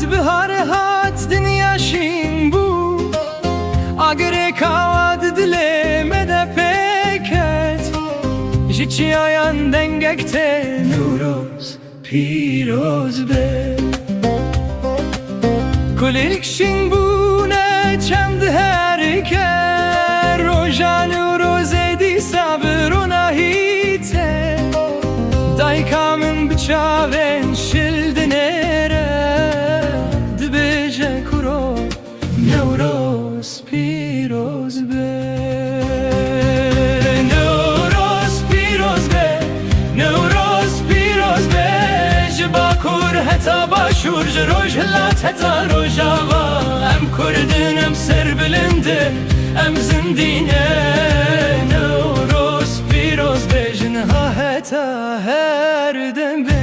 از بهار هات دنیاشین بو اگر کاواد دل مده پکت جیچی آیان دنگکته نوروز پیروز به کلیکشین بونه چند هرکه روژان و روزه دی صبر و نهیته دای کامن بچاون شلدنره دبیجه کرو نوروز پیروز به نوروز پیروز به نوروز پیروز به جبا کور هتا باشور جروج هلات هتا روژاوا ام کردن ام سر بلنده ام زندینه نوروز پیروز به جنها هتا هر دم به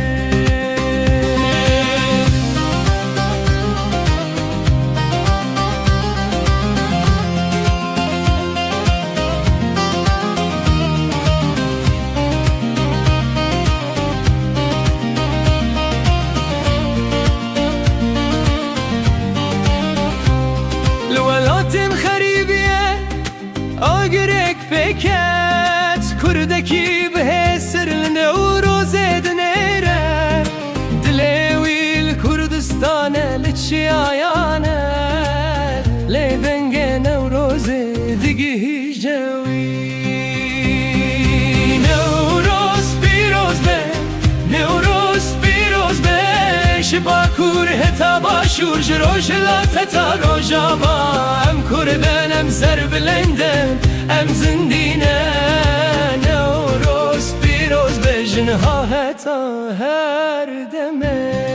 لولاتم خریبیه آگرک پکت کردکی به سرلنه و روزه دنیره دلویل کردستانه لچی آیانه لیدنگه نوروزه دیگه جوی نوروز پیروز به نوروز پیروز به شبا کور هتا باشور جروش لاتتا روژاوا ام کردن ام سر بلندم ام زندینه نوروز پیروز به جنها هتا هر دمه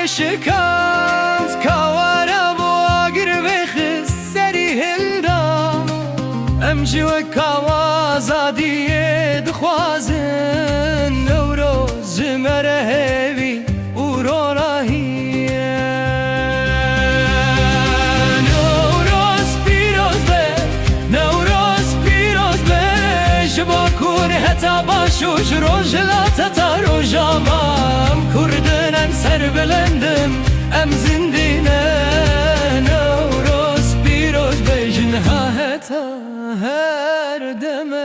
شکاند کاوارا بواگر بخ سری هلدا ام جوا کاوازادیه دخوازن نوروز جمره هیوی او رو راهیه نوروز پیروز به نوروز پیروز به جبا کور هتا باشو جروج لاتتا روژاوا ام کردن ام سر بلندم ام زندینه نوروز پیروز به جنها هتا هر دمه